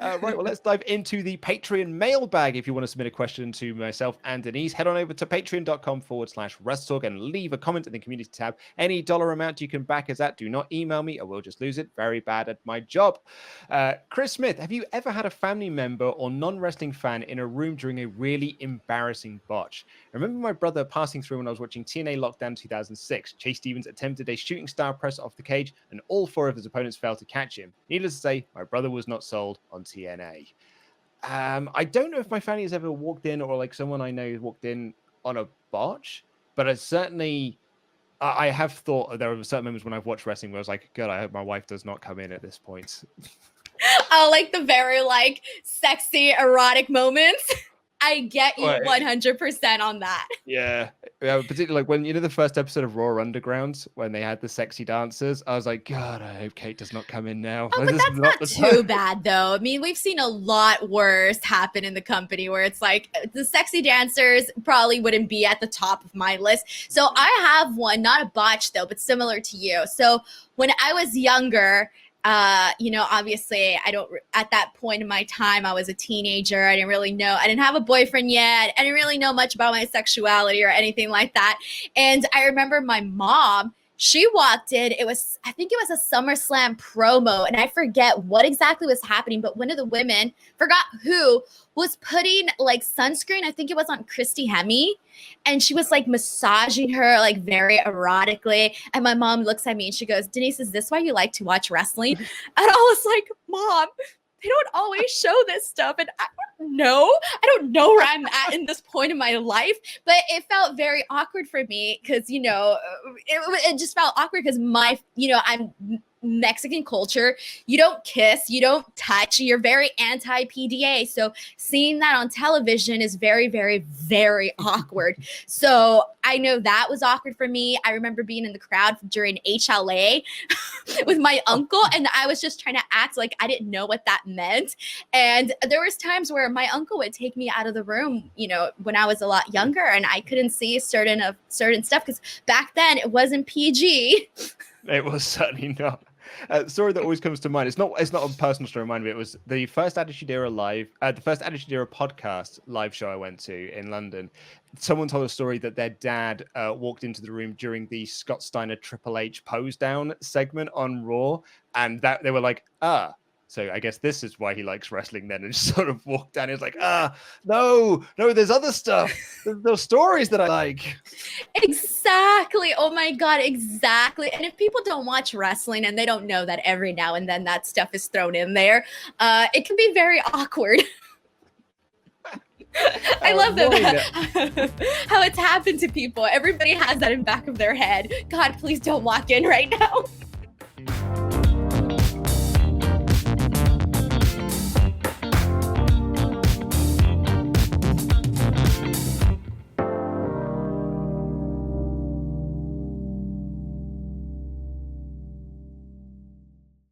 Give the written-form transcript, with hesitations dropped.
Right, well, let's dive into the Patreon mailbag. If you want to submit a question to myself and Denise, head on over to patreon.com/WrestleTalk and leave a comment in the community tab. Any dollar amount you can back us at, do not email me. I will just lose it. Very bad at my job. Chris Smith, have you ever had a family member or non-wrestling fan in a room during a really embarrassing botch? I remember my brother passing through when I was watching TNA Lockdown 2006. Chase Stevens attempted a shooting star press off the cage, and all 4 of his opponents failed to catch him. Needless to say, my brother was not sold on TNA. I don't know if my family has ever walked in, or like someone I know walked in on a botch, but I have thought there are certain moments when I've watched wrestling where I was like, God, I hope my wife does not come in at this point. Oh, like the very like sexy erotic moments. I get you 100% on that. Yeah, particularly like when, you know, the first episode of Raw Underground, when they had the sexy dancers, I was like, God, I hope Kate does not come in now. Oh, but that's not too bad, though. I mean, we've seen a lot worse happen in the company where it's like the sexy dancers probably wouldn't be at the top of my list. So I have one, not a botch, though, but similar to you. So when I was younger, you know, obviously at that point in my time, I was a teenager. I didn't have a boyfriend yet. I didn't really know much about my sexuality or anything like that. And I remember my mom, she walked in, I think it was a SummerSlam promo, and I forget what exactly was happening, but one of the women, forgot who, was putting like sunscreen, I think it was on Christy Hemme, and she was like massaging her like very erotically. And my mom looks at me and she goes, Denise, is this why you like to watch wrestling? And I was like, Mom, they don't always show this stuff. And I don't know where I'm at in this point in my life, but it felt very awkward for me because, you know, it just felt awkward because I'm Mexican culture. You don't kiss, you don't touch, you're very anti-PDA. So seeing that on television is very, very, very awkward. So I know that was awkward for me. I remember being in the crowd during HLA with my uncle, and I was just trying to act like I didn't know what that meant. And there was times where my uncle would take me out of the room, you know, when I was a lot younger, and I couldn't see certain stuff because back then it wasn't PG. It was certainly not. Story that always comes to mind. It's not a personal story. Remind me, it was the first Attitude Era podcast live show I went to in London. Someone told a story that their dad walked into the room during the Scott Steiner Triple H pose down segment on Raw, and that they were like, so I guess this is why he likes wrestling then, and just sort of walked down. He was like, no, there's other stuff. There's those stories that I like. Exactly. Oh my God, exactly. And if people don't watch wrestling and they don't know that every now and then that stuff is thrown in there, it can be very awkward. I love that how it's happened to people. Everybody has that in the back of their head. God, please don't walk in right now.